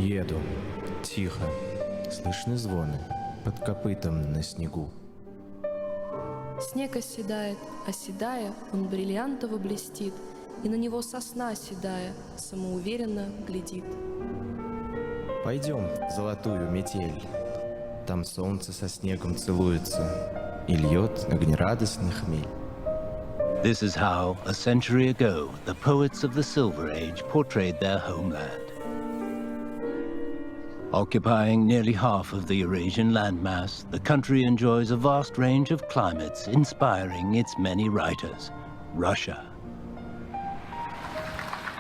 Еду. Тихо. Слышны звоны под копытом на снегу. Снег оседает, оседая, он бриллиантово блестит, и на него сосна седая самоуверенно глядит. Пойдем в золотую метель. Там солнце со снегом целуется и льет огнерадостный хмель. This is how, a century ago, the poets of the Silver Age portrayed their homeland. Occupying nearly half of the Eurasian landmass, the country enjoys a vast range of climates inspiring its many writers. Russia.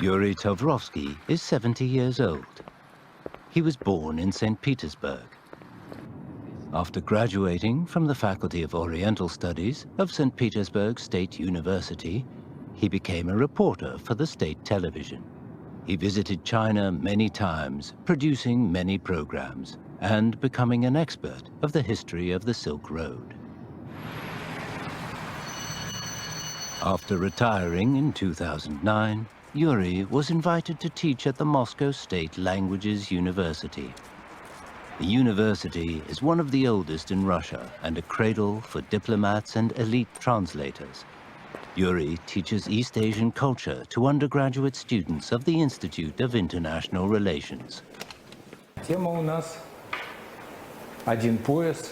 Yuri Tavrovsky is 70 years old. He was born in St. Petersburg. After graduating from the Faculty of Oriental Studies of St. Petersburg State University, he became a reporter for the state television. He visited China many times, producing many programs, and becoming an expert of the history of the Silk Road. After retiring in 2009, Yuri was invited to teach at the Moscow State Languages University. The university is one of the oldest in Russia and a cradle for diplomats and elite translators. Yuri teaches East Asian culture to undergraduate students of the Institute of International Relations. Тема у нас «Один пояс,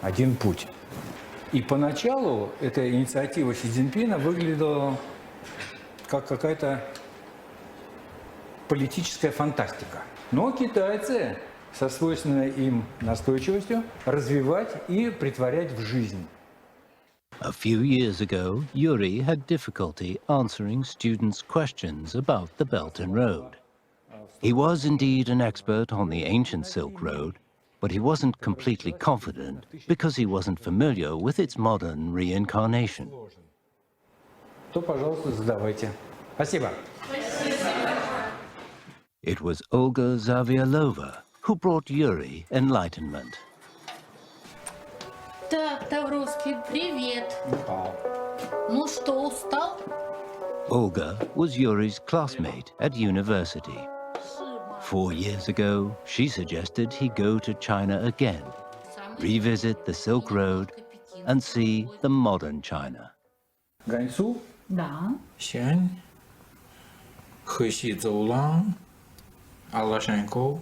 один путь». И поначалу эта инициатива Си Цзиньпина выглядела как какая-то политическая фантастика. Но китайцы со свойственной им настойчивостью развивать и претворять в жизнь. A few years ago, Yuri had difficulty answering students' questions about the Belt and Road. He was indeed an expert on the ancient Silk Road, but he wasn't completely confident because he wasn't familiar with its modern reincarnation. То, пожалуйста, задавайте. Спасибо. It was Olga Zavialova who brought Yuri enlightenment. Так, Тавровский, привет. Ну что, устал? Olga was Yuri's classmate at university. 4 years ago, she suggested he go to China again, revisit the Silk Road, and see the modern China. Ганьцу, Да. Сянь, Хэси Цзоулан, Алашаньков,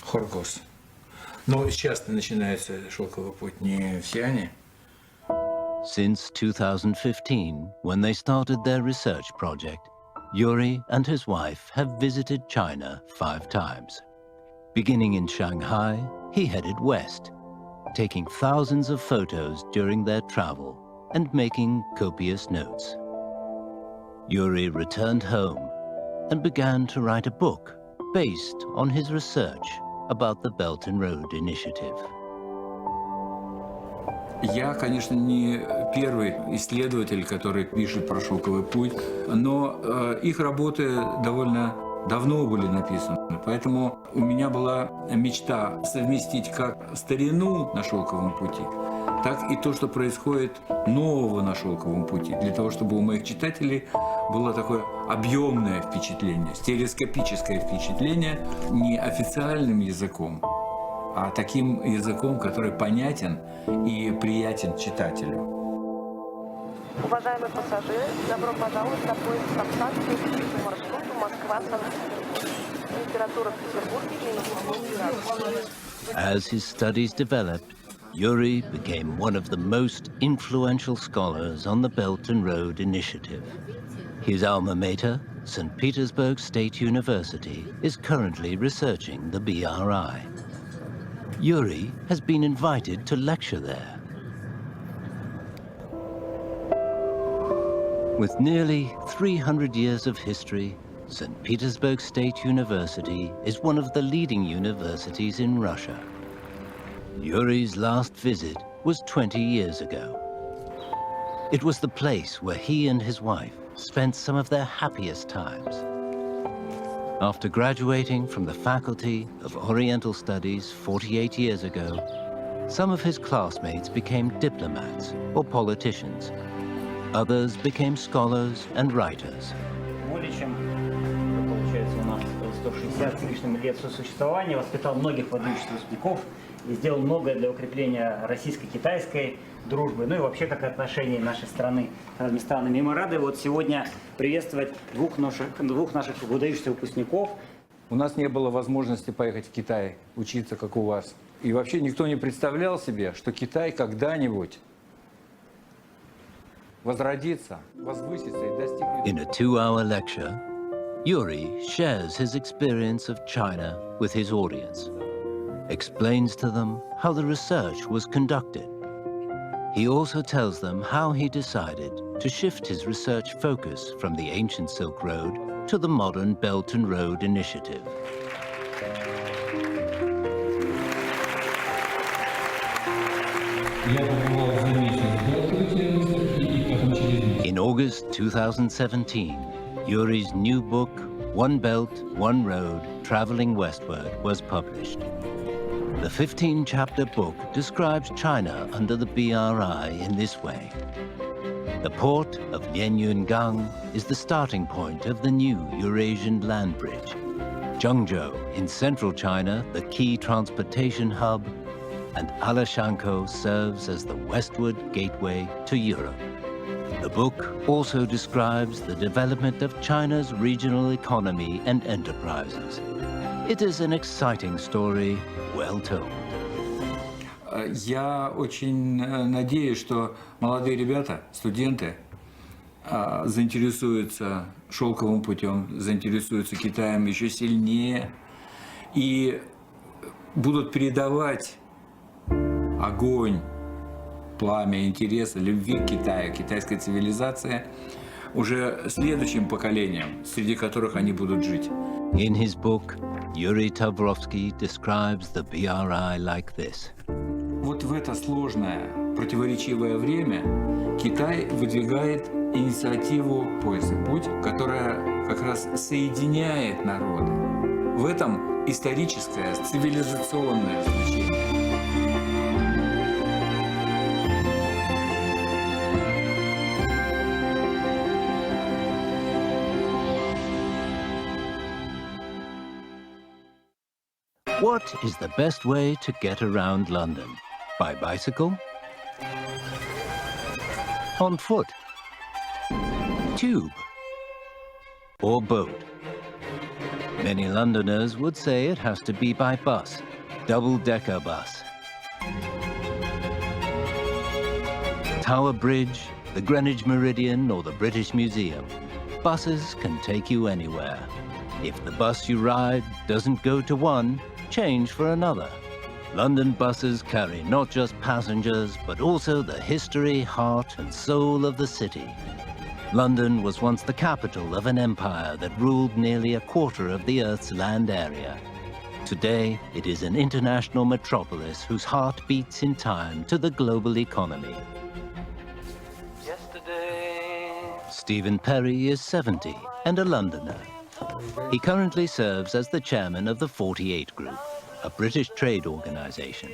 Хоргос. Но сейчас начинается шелковый путь не в Сиане. Since 2015, when they started their research project, Yuri and his wife have visited China 5 times. Beginning in Shanghai, he headed west, taking thousands of photos during their travel and making copious notes. Yuri returned home and began to write a book based on his research about the Belt and Road Initiative. Я, конечно, не первый исследователь, который пишет про шелковый путь, но их работы довольно давно были написаны. Поэтому у меня была мечта совместить как старину на шелковом пути, так и то, что происходит нового на шелковом пути, для того, чтобы у моих читателей было такое объемное впечатление, стереоскопическое впечатление не официальным языком, а таким языком, который понятен и приятен читателю. Уважаемые пассажиры, добро пожаловать на поезд Камчатки по маршруту Москва-Санкт-Петербург. Температура в Петербурге -7 градусов. As his studies developed, Yuri became one of the most influential scholars on the Belt and Road Initiative. His alma mater, St. Petersburg State University, is currently researching the BRI. Yuri has been invited to lecture there. With nearly 300 years of history, St. Petersburg State University is one of the leading universities in Russia. Yuri's last visit was 20 years ago. It was the place where he and his wife spent some of their happiest times. After graduating from the Faculty of Oriental Studies 48 years ago, some of his classmates became diplomats or politicians. Others became scholars and writers. Более чем, получается, у нас 60 с лишним лет сосуществования, воспитал многих выдающихся выпускников и сделал многое для укрепления российско-китайской дружбы, ну и вообще как отношений нашей страны с разными странами. И мы рады вот сегодня приветствовать двух наших выдающихся выпускников. У нас не было возможности поехать в Китай, учиться, как у вас. И вообще никто не представлял себе, что Китай когда-нибудь возродится, возвысится и достигнет... In a 2-hour lecture, Yuri shares his experience of China with his audience, explains to them how the research was conducted. He also tells them how he decided to shift his research focus from the ancient Silk Road to the modern Belt and Road Initiative. In August 2017, Yuri's new book, One Belt, One Road, Traveling Westward, was published. The 15-chapter book describes China under the BRI in this way. The port of Lianyungang is the starting point of the new Eurasian land bridge. Zhengzhou in central China, the key transportation hub, and Alashankou serves as the westward gateway to Europe. The book also describes the development of China's regional economy and enterprises. It is an exciting story, well told. Я очень надеюсь, что молодые ребята, студенты, заинтересуются шелковым путем, заинтересуются Китаем еще сильнее и будут передавать огонь, пламя интереса, любви к Китаю, к китайской цивилизации уже следующим поколениям, среди которых они будут жить. In his book, Yuri Tavrovsky describes the BRI like this. Вот в это сложное, противоречивое время Китай выдвигает инициативу «Пояс и путь», которая как раз соединяет народы. В этом историческое, цивилизационное значение. What is the best way to get around London? By bicycle? On foot? Tube? Or boat? Many Londoners would say it has to be by bus, double-decker bus. Tower Bridge, the Greenwich Meridian, or the British Museum. Buses can take you anywhere. If the bus you ride doesn't go to one, change for another. London buses carry not just passengers, but also the history, heart, and soul of the city. London was once the capital of an empire that ruled nearly a quarter of the Earth's land area. Today, it is an international metropolis whose heart beats in time to the global economy. Stephen Perry is 70 and a Londoner. He currently serves as the chairman of the 48 Group, a British trade organization.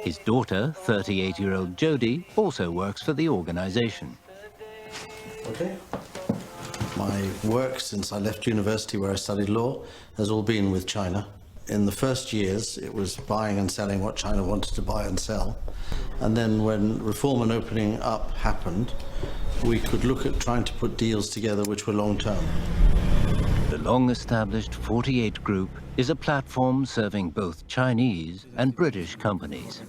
His daughter, 38-year-old Jodie, also works for the organization. Okay. My work since I left university where I studied law has all been with China. In the first years, it was buying and selling what China wanted to buy and sell. And then when reform and opening up happened, we could look at trying to put deals together which were long-term. The long-established 48 Group is a platform serving both Chinese and British companies.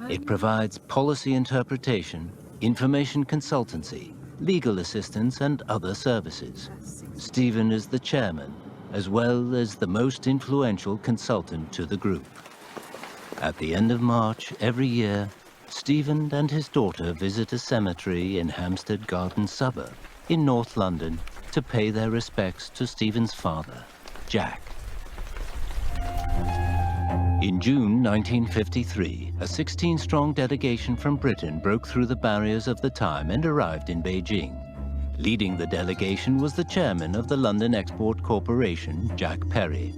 It provides policy interpretation, information consultancy, legal assistance, and other services. Stephen is the chairman, as well as the most influential consultant to the group. At the end of March every year, Stephen and his daughter visit a cemetery in Hampstead Garden suburb in North London to pay their respects to Stephen's father, Jack. In June 1953, a 16-strong delegation from Britain broke through the barriers of the time and arrived in Beijing. Leading the delegation was the chairman of the London Export Corporation, Jack Perry.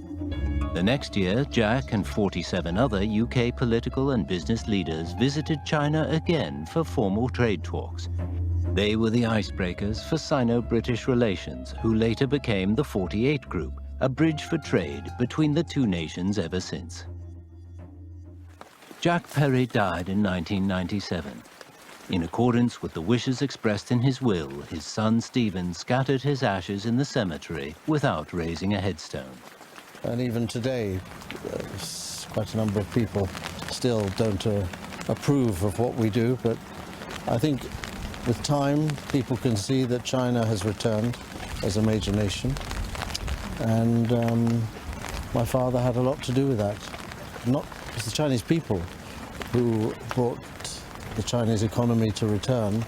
The next year, Jack and 47 other UK political and business leaders visited China again for formal trade talks. They were the icebreakers for Sino-British relations, who later became the 48 Group, a bridge for trade between the two nations ever since. Jack Perry died in 1997. In accordance with the wishes expressed in his will, his son Stephen scattered his ashes in the cemetery without raising a headstone. And even today, quite a number of people still don't approve of what we do, but I think with time, people can see that China has returned as a major nation, and my father had a lot to do with that. Not it's the Chinese people who brought the Chinese economy to return,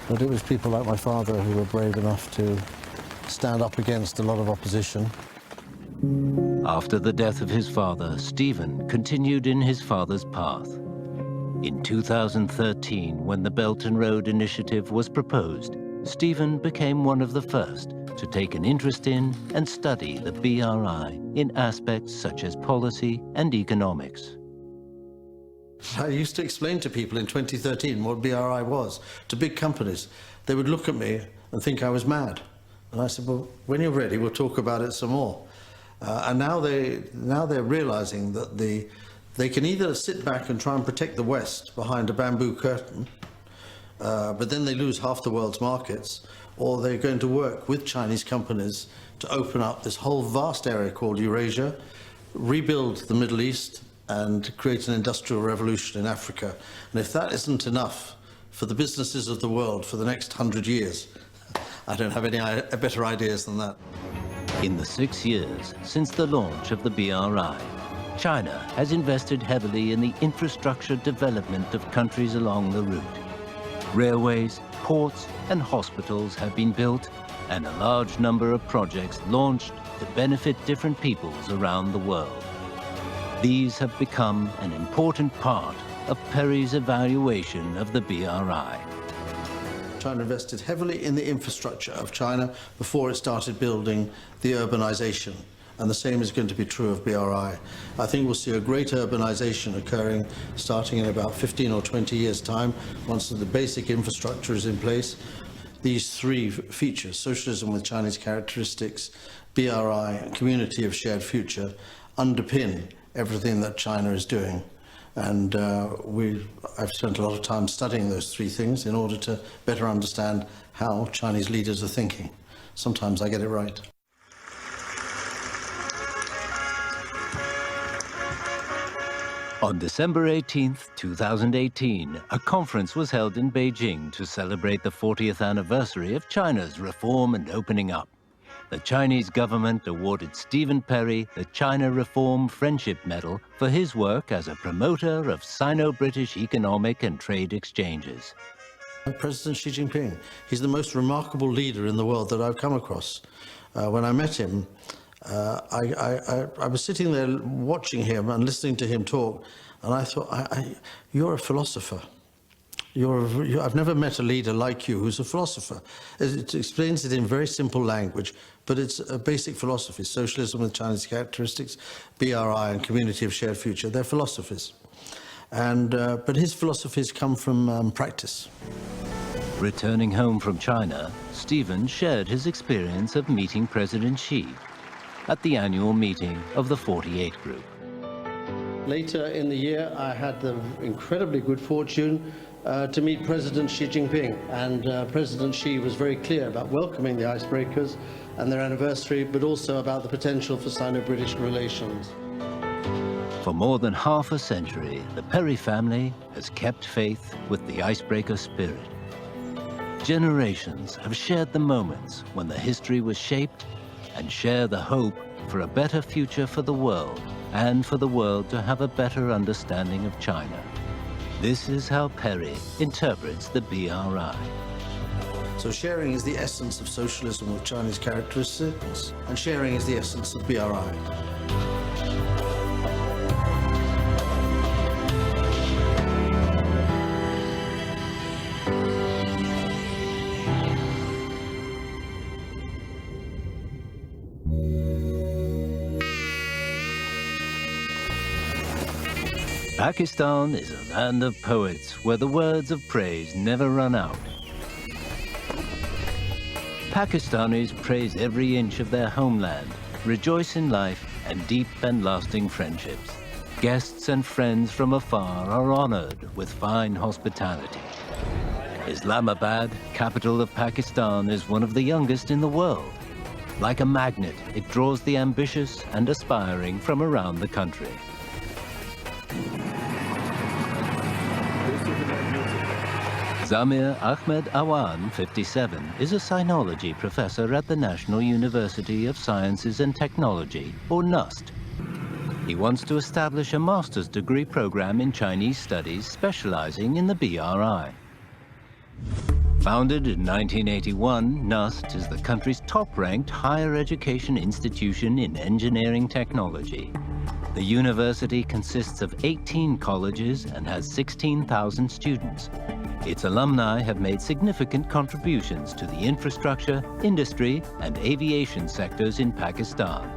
but it was people like my father who were brave enough to stand up against a lot of opposition. After the death of his father, Stephen continued in his father's path. In 2013, when the Belt and Road Initiative was proposed, Stephen became one of the first to take an interest in and study the BRI in aspects such as policy and economics. I used to explain to people in 2013 what BRI was, to big companies. They would look at me and think I was mad. And I said, well, when you're ready, we'll talk about it some more. And now they're realizing that they can either sit back and try and protect the West behind a bamboo curtain, but then they lose half the world's markets, or they're going to work with Chinese companies to open up this whole vast area called Eurasia, rebuild the Middle East, and create an industrial revolution in Africa. And if that isn't enough for the businesses of the world for the next 100 years, I don't have any better ideas than that. In the 6 years since the launch of the BRI, China has invested heavily in the infrastructure development of countries along the route. Railways, ports, and hospitals have been built, and a large number of projects launched to benefit different peoples around the world. These have become an important part of Perry's evaluation of the BRI. China invested heavily in the infrastructure of China before it started building the urbanization, and the same is going to be true of BRI. I think we'll see a great urbanization occurring starting in about 15 or 20 years' time, once the basic infrastructure is in place. These three features, socialism with Chinese characteristics, BRI, and community of shared future, underpin everything that China is doing. And I've spent a lot of time studying those three things in order to better understand how Chinese leaders are thinking. Sometimes I get it right. On December 18, 2018, a conference was held in Beijing to celebrate the 40th anniversary of China's reform and opening up. The Chinese government awarded Stephen Perry the China Reform Friendship Medal for his work as a promoter of Sino-British economic and trade exchanges. President Xi Jinping, he's the most remarkable leader in the world that I've come across. When I met him, I was sitting there watching him and listening to him talk, and I thought, you're a philosopher. I've never met a leader like you who's a philosopher. It explains it in very simple language, but it's a basic philosophy. Socialism with Chinese characteristics, BRI and community of shared future, they're philosophies. But his philosophies come from practice. Returning home from China, Stephen shared his experience of meeting President Xi at the annual meeting of the 48 Group. Later in the year, I had the incredibly good fortune to meet President Xi Jinping, and President Xi was very clear about welcoming the icebreakers and their anniversary, but also about the potential for Sino-British relations. For more than half a century, the Perry family has kept faith with the icebreaker spirit. Generations have shared the moments when the history was shaped and share the hope for a better future for the world and for the world to have a better understanding of China. This is how Perry interprets the BRI. So sharing is the essence of socialism with Chinese characteristics, and sharing is the essence of BRI. Pakistan is a land of poets where the words of praise never run out. Pakistanis praise every inch of their homeland rejoice in life, and deep and lasting friendships. Guests and friends from afar are honored with fine hospitality. Islamabad, capital of Pakistan, is one of the youngest in the world. Like a magnet, it draws the ambitious and aspiring from around the country. Zamir Ahmed Awan, 57, is a sinology professor at the National University of Sciences and Technology, or NUST. He wants to establish a master's degree program in Chinese studies specializing in the BRI. Founded in 1981, NUST is the country's top-ranked higher education institution in engineering technology. The university consists of 18 colleges and has 16,000 students. Its alumni have made significant contributions to the infrastructure, industry, and aviation sectors in Pakistan.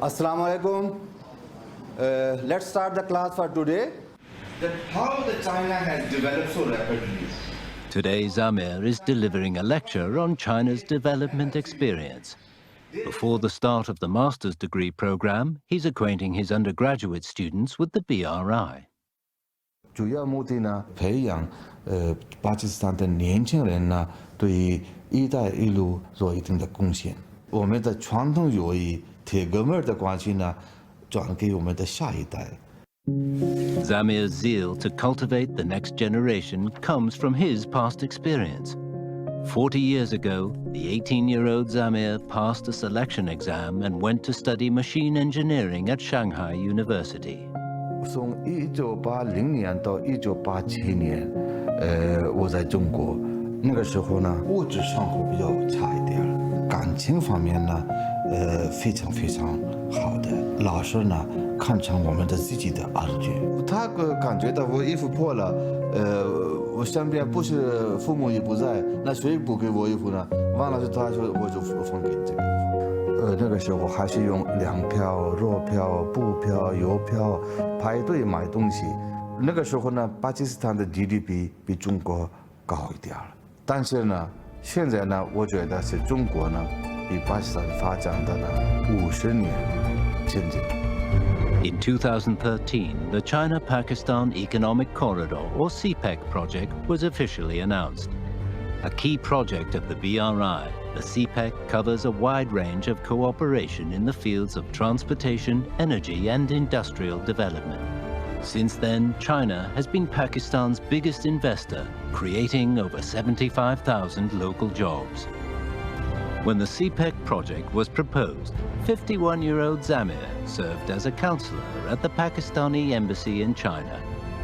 Assalamu alaikum. Let's start the class for today. How the China has developed so rapidly. Today, Zamir is delivering a lecture on China's development experience. Before the start of the master's degree program, he's acquainting his undergraduate students with the BRI. 主要目的呢，培养巴基斯坦的年轻人呢，对“一带一路”做一定的贡献。我们的传统友谊、铁哥们儿的关系呢，转给我们的下一代。 Zamir's zeal to cultivate the next generation comes from his past experience. 40 years ago, the 18-year-old Zamir passed a selection exam and went to study machine engineering at Shanghai University. 从1980年到1987年，我在中国，那个时候呢，物质生活比较差一点，感情方面呢，非常非常好的。老师呢，看成我们的自己的儿女，他感觉到我衣服破了，我身边不是父母也不在，那谁补给我衣服呢？完了是他说我就分给你这个衣服。那个时候还是用粮票、肉票、布票、邮票排队买东西。那个时候呢，巴基斯坦的 GDP 比中国高一点，但是呢，现在呢，我觉得是中国呢比巴基斯坦发展的呢50年前进。 In 2013, the China-Pakistan Economic Corridor, or CPEC project, was officially announced. A key project of the BRI, the CPEC covers a wide range of cooperation in the fields of transportation, energy, and industrial development. Since then, China has been Pakistan's biggest investor, creating over 75,000 local jobs. When the CPEC project was proposed, 51-year-old Zamir served as a counselor at the Pakistani embassy in China,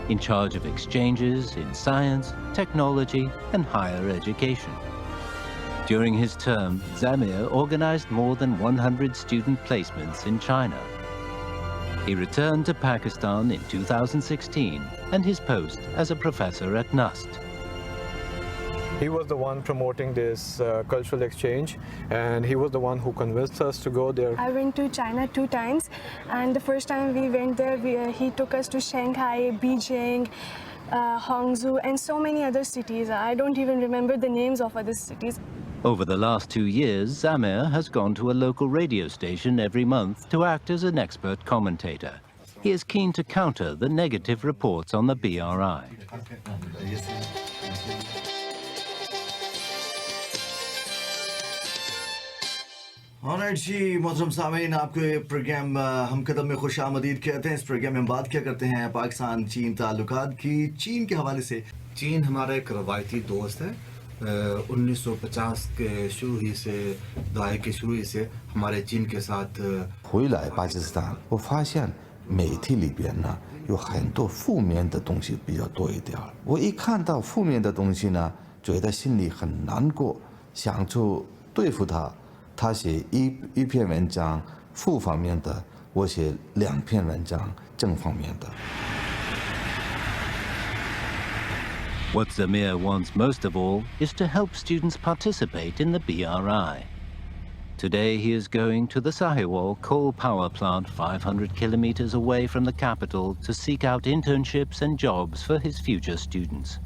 in charge of exchanges in science, technology, and higher education. During his term, Zamir organized more than 100 student placements in China. He returned to Pakistan in 2016 and his post as a professor at NUST. He was the one promoting this cultural exchange, and he was the one who convinced us to go there. I went to China 2 times, and the first time we went there, he took us to Shanghai, Beijing, Hangzhou, and so many other cities. I don't even remember the names of other cities. Over the last 2 years, Zamir has gone to a local radio station every month to act as an expert commentator. He is keen to counter the negative reports on the BRI. Alright जी मोहतरम सामीन आपको ये programme हम कदम में खुश आमदीद कहते हैं। इस प्रोग्राम में हम बात क्या करते हैं पाकिस्तान चीन ताल्लुकात की। चीन के हवाले से चीन हमारा एक रवायती दोस्त है। 1950 के शुरू ही से दहाई के शुरू ही से हमारे चीन के साथ 回来巴基斯坦，我发现媒体里边呢有很多负面的东西比较多一点。我一看到负面的东西呢，觉得心里很难过，想去对付他。他写一篇文章负方面的，我写2篇文章正方面的。 What Zamir wants most of all is to help students participate in the BRI. Today he is going to the Sahiwal coal power plant 500 kilometers away from the capital to seek out internships and jobs for his future students.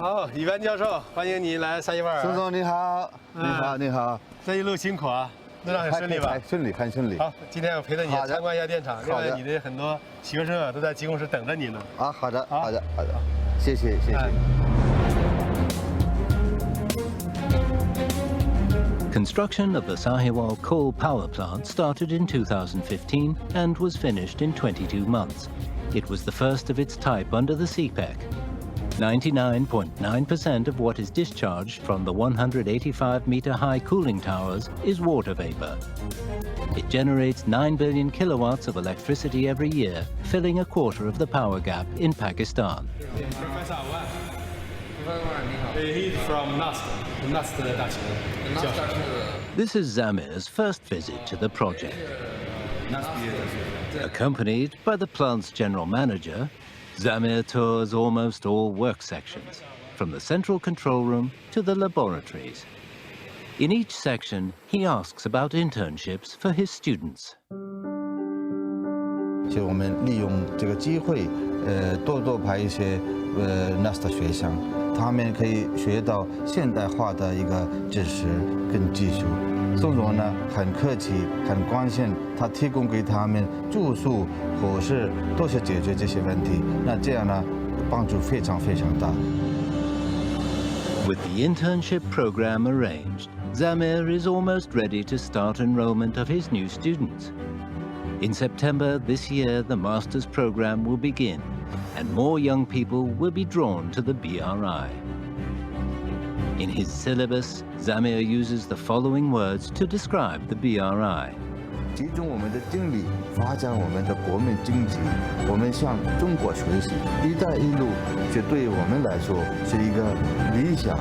哦，李班教授，欢迎你来沙伊瓦尔。孙总你好，你好，你好。这一路辛苦啊，路上很顺利吧？顺利，很顺利。好，今天我陪着你参观一下电厂。另外，你的很多学生啊都在机工室等着你呢。啊，好的，好的，好的，谢谢，谢谢。Construction of the Sahiwal coal power plant started in 2015 and was finished in 22 months. It was the first of its type under the CPEC. 99.9% of what is discharged from the 185-meter-high cooling towers is water vapor. It generates 9 billion kilowatts of electricity every year, filling a quarter of the power gap in Pakistan. Professor Wan. He's from NAST. This is Zamir's first visit to the project. Accompanied by the plant's general manager, Zamir tours almost all work sections, from the central control room to the laboratories. In each section, he asks about internships for his students. 就我们利用这个机会，多派一些NAST 学生，他们可以学到现代化的一个知识跟技术。宋总呢很客气，很关心，他提供给他们住宿、伙食都是解决这些问题。那这样呢，帮助非常非常大。With the internship program arranged, Zamir is almost ready to start enrollment of his new students. In September this year, the master's program will begin, and more young people will be drawn to the BRI. In his syllabus, Zamir uses the following words to describe the BRI. 集中我们的精力，发展我们的国民经济。我们向中国学习，“一带一路”这对我们来说是一个理想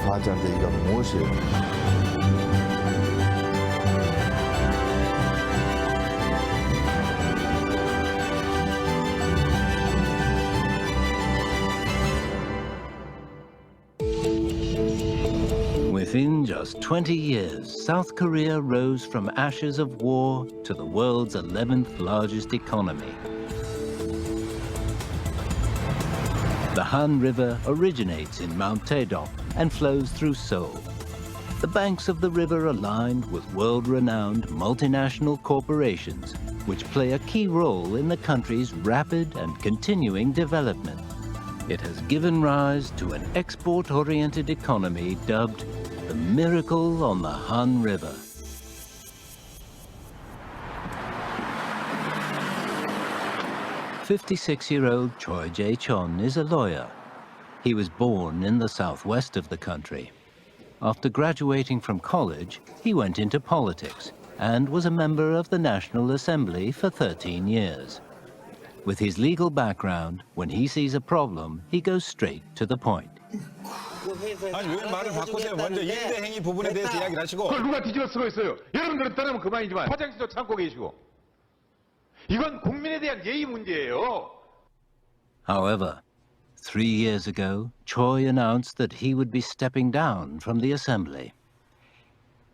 发展的一个模式。Within just 20 years, South Korea rose from ashes of war to the world's 11th largest economy. The Han River originates in Mount Taedong and flows through Seoul. The banks of the river are lined with world-renowned multinational corporations, which play a key role in the country's rapid and continuing development. It has given rise to an export-oriented economy dubbed the Miracle on the Han River. "56-year-old Choi Jae-chon is a lawyer. He was born in the southwest of the country. After graduating from college, he went into politics and was a member of the National Assembly for 13 years. With his legal background, when he sees a problem, he goes straight to the point. 아니 왜 말을 바꾸세요? 먼저 임대 행위 부분에 대해서 이야기를 하시고. 그걸 누가 뒤집어 쓰고 있어요? 여러분들은 떠나면 그만이지만 화장실도 참고 계시고. 이건 국민에 대한 예의 문제예요. However, 3 years ago, Choi announced that he would be stepping down from the assembly.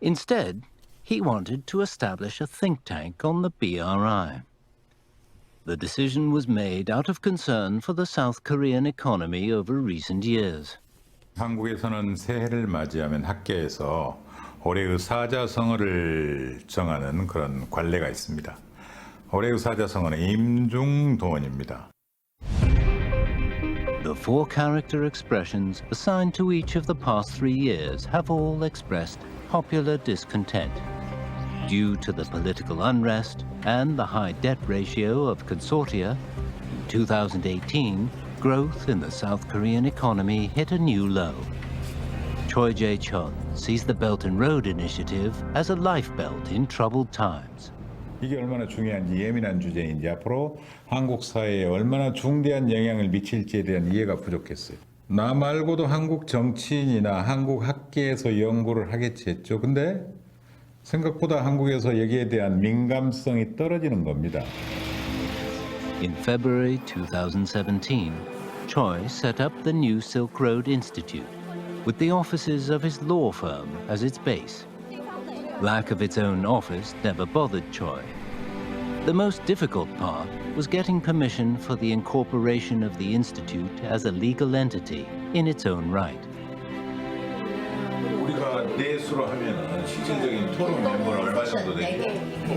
Instead, he wanted to establish a think tank on the BRI. The decision was made out of concern for the South Korean economy over recent years. 한국에서는 새해를 맞이하면 학계에서 올해의 사자성어를 정하는 그런 관례가 있습니다. 올해의 사자성어는 임중도원입니다. The 4 character expressions assigned to each of the past 3 years have all expressed popular discontent. Due to the political unrest and the high debt ratio of consortia, in 2018, growth in the South Korean economy hit a new low. Choi Jae-chon sees the Belt and Road Initiative as a lifebelt in troubled times. 이게 얼마나 중요한지 예민한 주제인지 앞으로 한국 사회에 얼마나 중대한 영향을 미칠지에 대한 이해가 부족했어요. 나 말고도 한국 정치인이나 한국 학계에서 연구를 하겠지 했죠. 근데 생각보다 한국에서 여기에 대한 민감성이 떨어지는 겁니다. In February 2017, Choi set up the new Silk Road Institute, with the offices of his law firm as its base. Lack of its own office never bothered Choi. The most difficult part was getting permission for the incorporation of the institute as a legal entity in its own right. 우리가 내수로 하면 실질적인 토론 멤버는 얼마 정도 되죠?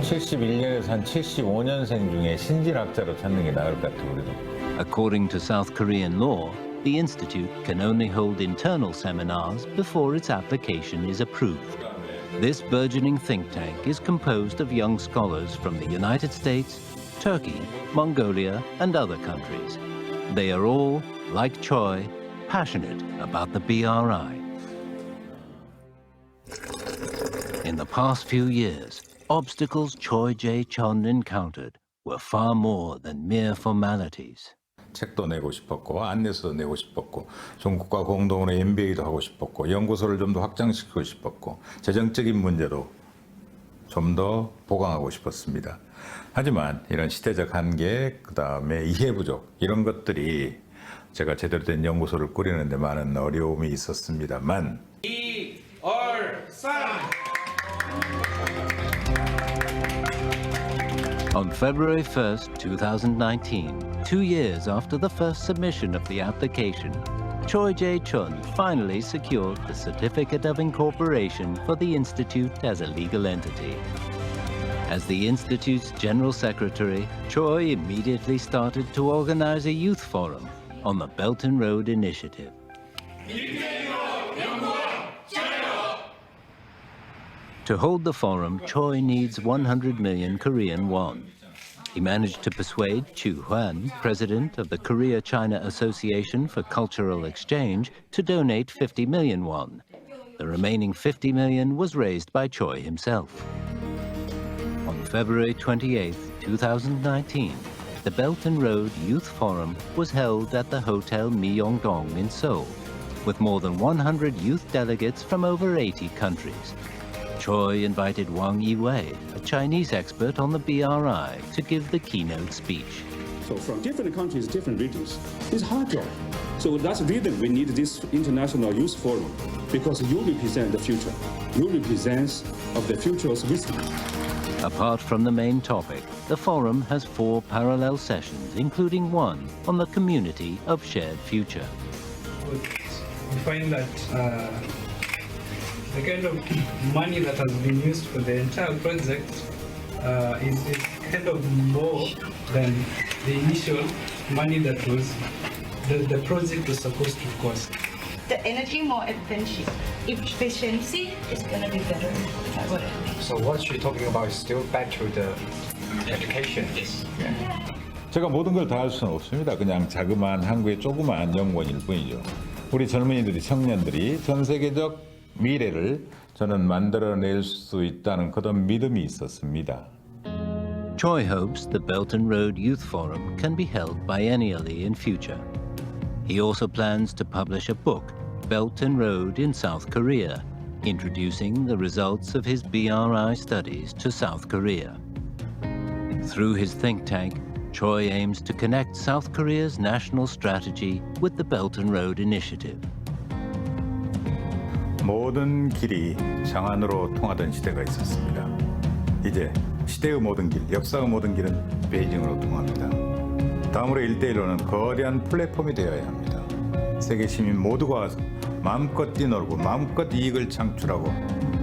71년에서 한 75년생 중에 신진학자로 찾는 게 나을 것 같아요, 우리도. According to South Korean law, the institute can only hold internal seminars before its application is approved. This burgeoning think tank is composed of young scholars from the United States, Turkey, Mongolia, and other countries. They are all, like Choi, passionate about the BRI. In the past few years, obstacles Choi Jae-chun encountered were far more than mere formalities. 책도 내고 싶었고 안내서도 내고 싶었고 중국과 공동으로 MBA도 하고 싶었고 연구소를 좀 더 확장시키고 싶었고 재정적인 문제도 좀 더 보강하고 싶었습니다. 하지만 이런 시대적 한계, 그다음에 이해 부족 이런 것들이 제가 제대로 된 연구소를 꾸리는 데 많은 어려움이 있었습니다만 1, 2, 3 On February 1st, 2019, 2 years after the first submission of the application, Choi Jae-chun finally secured the Certificate of Incorporation for the Institute as a legal entity. As the Institute's General Secretary, Choi immediately started to organize a youth forum on the Belt and Road Initiative. To hold the forum, Choi needs 100 million Korean won. He managed to persuade Chu Hwan, president of the Korea-China Association for Cultural Exchange, to donate 50 million won. The remaining 50 million was raised by Choi himself. On February 28, 2019, the Belt and Road Youth Forum was held at the Hotel Myeongdong in Seoul, with more than 100 youth delegates from over 80 countries. Choi invited Wang Yiwei, a Chinese expert on the BRI, to give the keynote speech. So from different countries, different regions, it's hard job. So that's the reason we need this international youth forum, because you represent the future. You represent of the future's wisdom. Apart from the main topic, the forum has 4 parallel sessions, including one on the community of shared future. We find that the kind of money that has been used for the entire project is kind of more than the initial money that was the project was supposed to cost. The energy more efficiency is going to be better. That's what it means. So what you're talking about is still back to the education. Yes. 제가 모든 걸 다 할 수는 없습니다. 그냥 자그마한 한국의 조그마한 연구원일 뿐이죠. 우리 젊은이들이, 청년들이 전 세계적 미래를 저는 만들어낼 수 있다는 그런 믿음이 있었습니다. Choi hopes the Belt and Road Youth Forum can be held biennially in future. He also plans to publish a book, Belt and Road in South Korea, introducing the results of his BRI studies to South Korea. Through his think tank, Choi aims to connect South Korea's national strategy with the Belt and Road Initiative. 모든 길이 장안으로 통하던 시대가 있었습니다. 이제 시대의 모든 길, 역사의 모든 길은 베이징으로 통합니다. 다음으로 1대1로는 거대한 플랫폼이 되어야 합니다. 세계 시민 모두가 마음껏 뛰놀고 마음껏 이익을 창출하고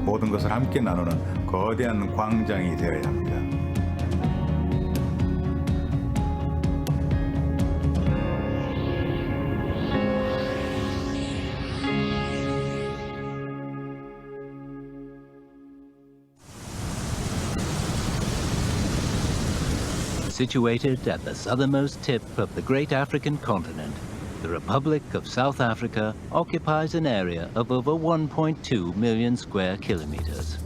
모든 것을 함께 나누는 거대한 광장이 되어야 합니다. Situated at the southernmost tip of the great African continent, the Republic of South Africa occupies an area of over 1.2 million square kilometers.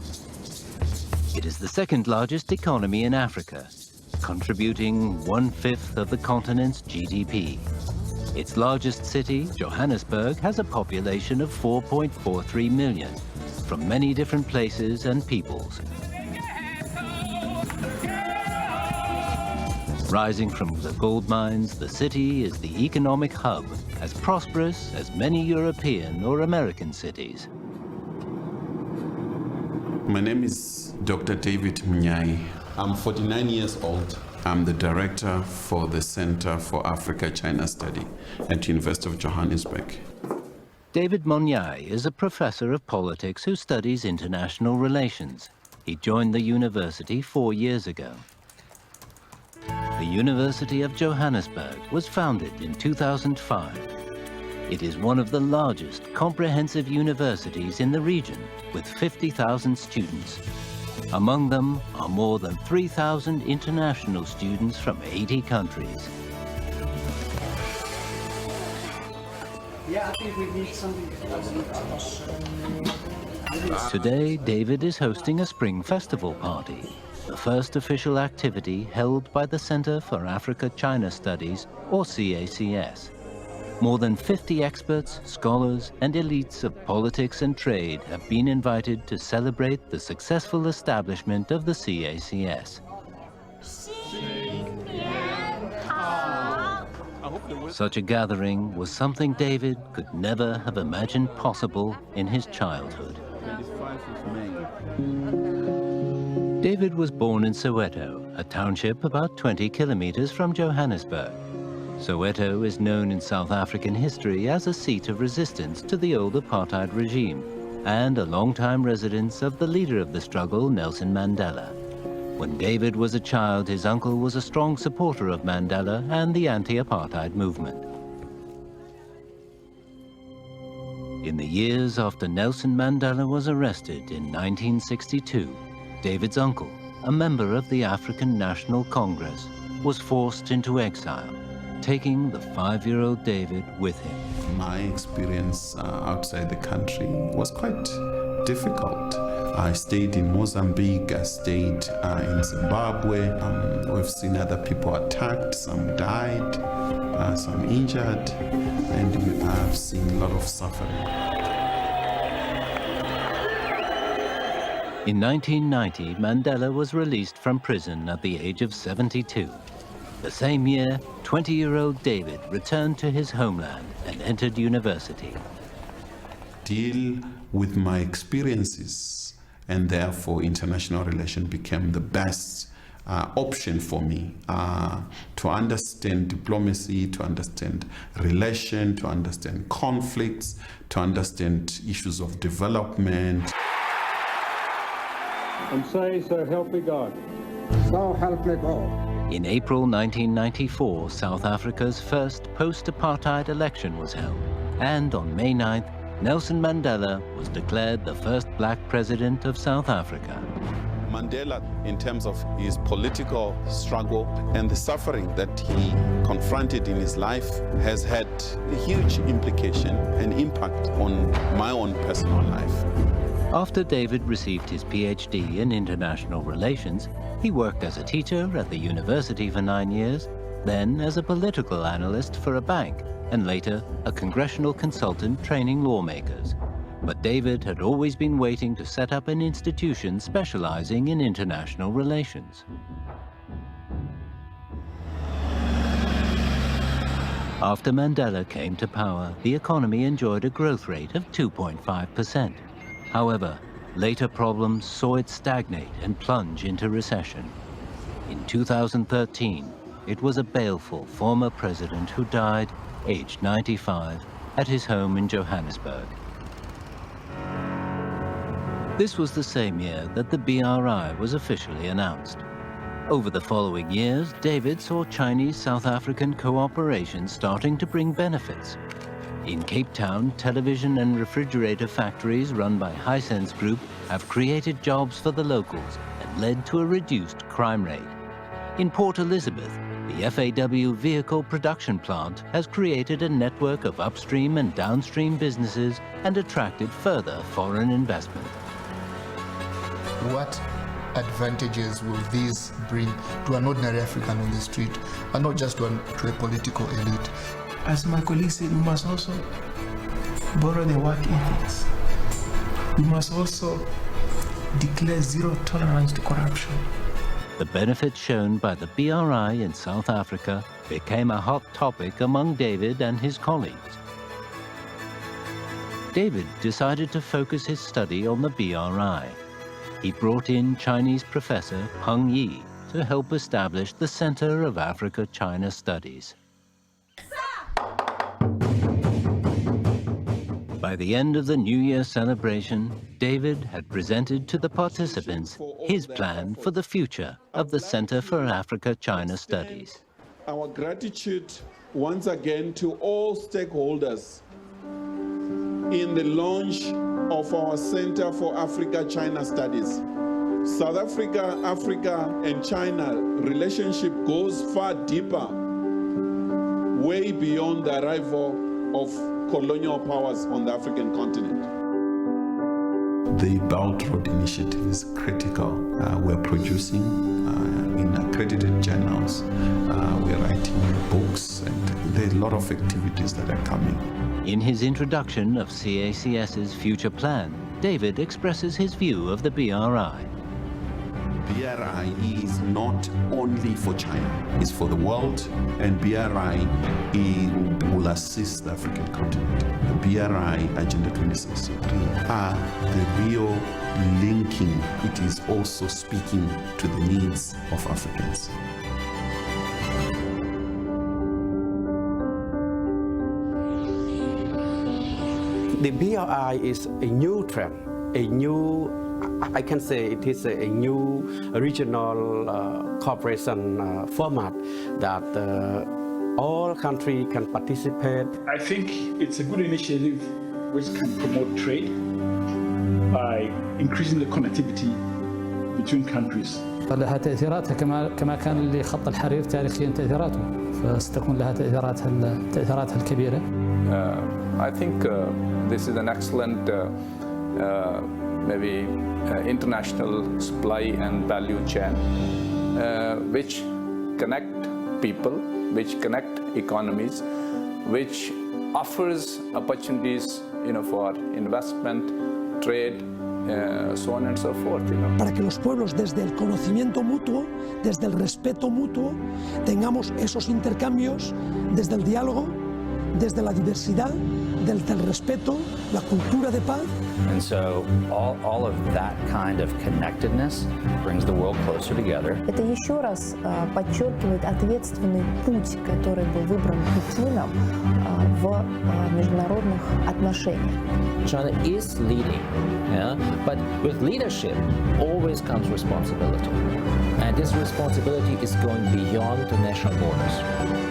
It is the second largest economy in Africa, contributing 1/5 of the continent's GDP. Its largest city, Johannesburg, has a population of 4.43 million, from many different places and peoples. Rising from the gold mines, the city is the economic hub, as prosperous as many European or American cities. My name is Dr. David Mnyai. I'm 49 years old. I'm the director for the Center for Africa-China Study at the University of Johannesburg. David Monyai is a professor of politics who studies international relations. He joined the university 4 years ago. The University of Johannesburg was founded in 2005. It is one of the largest comprehensive universities in the region, with 50,000 students. Among them are more than 3,000 international students from 80 countries. Yeah, I think we need something. Today, David is hosting a spring festival party, the first official activity held by the Center for Africa-China Studies, or CACS. More than 50 experts, scholars, and elites of politics and trade have been invited to celebrate the successful establishment of the CACS. Such a gathering was something David could never have imagined possible in his childhood. David was born in Soweto, a township about 20 kilometers from Johannesburg. Soweto is known in South African history as a seat of resistance to the old apartheid regime and a long-time residence of the leader of the struggle, Nelson Mandela. When David was a child, his uncle was a strong supporter of Mandela and the anti-apartheid movement. In the years after Nelson Mandela was arrested in 1962, David's uncle, a member of the African National Congress, was forced into exile, taking the 5-year-old David with him. My experience outside the country was quite difficult. I stayed in Mozambique, I stayed in Zimbabwe. We've seen other people attacked, some died, some injured, and I've seen a lot of suffering. In 1990, Mandela was released from prison at the age of 72. The same year, 20-year-old David returned to his homeland and entered university. Deal with my experiences, and therefore international relations became the best option for me to understand diplomacy, to understand relation, to understand conflicts, to understand issues of development. And say, so help me God. So help me God. In April 1994, South Africa's first post-apartheid election was held, and on May 9th, Nelson Mandela was declared the first black president of South Africa. Mandela, in terms of his political struggle and the suffering that he confronted in his life, has had a huge implication and impact on my own personal life. After David received his PhD in international relations, he worked as a teacher at the university for 9 years, then as a political analyst for a bank, and later a congressional consultant training lawmakers. But David had always been waiting to set up an institution specializing in international relations. After Mandela came to power, the economy enjoyed a growth rate of 2.5%. However, later problems saw it stagnate and plunge into recession. In 2013, it was a baleful former president who died, aged 95, at his home in Johannesburg. This was the same year that the BRI was officially announced. Over the following years, David saw Chinese-South African cooperation starting to bring benefits. In Cape Town, television and refrigerator factories run by Hisense Group have created jobs for the locals and led to a reduced crime rate. In Port Elizabeth, the FAW vehicle production plant has created a network of upstream and downstream businesses and attracted further foreign investment. What advantages will these bring to an ordinary African on the street, and not just to a political elite? As my colleague said, we must also borrow the work ethics. We must also declare zero tolerance to corruption. The benefits shown by the BRI in South Africa became a hot topic among David and his colleagues. David decided to focus his study on the BRI. He brought in Chinese professor Peng Yi to help establish the Center of Africa-China Studies. By By the end of the New Year celebration, David had presented to the participants his plan for the future of the Center for Africa-China Studies. Our gratitude once again to all stakeholders in the launch of our Center for Africa-China Studies. South Africa, Africa, and China relationship goes far deeper, way beyond the arrival of colonial powers on the African continent. The Belt Road Initiative is critical. We're producing in accredited journals, we're writing books, and there are a lot of activities that are coming. In his introduction of CACS's future plan, David expresses his view of the BRI. BRI is not only for China, it's for the world, and BRI will assist the African continent. The BRI Agenda 2063 are the real linking. It is also speaking to the needs of Africans. The BRI is a new trend, I can say it is a new regional cooperation format that all countries can participate. I think it's a good initiative which can promote trade by increasing the connectivity between countries. لها تأثيراتها كما كان لخط الحرير تاريخيا تأثيراته، فستكون لها تأثيراتها الكبيرة. I think this is an excellent international supply and value chain which connect people, which connect economies, which offers opportunities for investment, trade, so on and so forth. Para que los pueblos desde el conocimiento mutuo, desde el respeto mutuo, tengamos esos intercambios desde el diálogo, desde la diversidad, desde el respeto, la cultura de paz. And so all of that kind of connectedness brings the world closer together. Это еще раз подчеркивает ответственный путь, который был выбран Пекином в международных отношениях. China is leading, but with leadership always comes responsibility. And this responsibility is going beyond the national borders.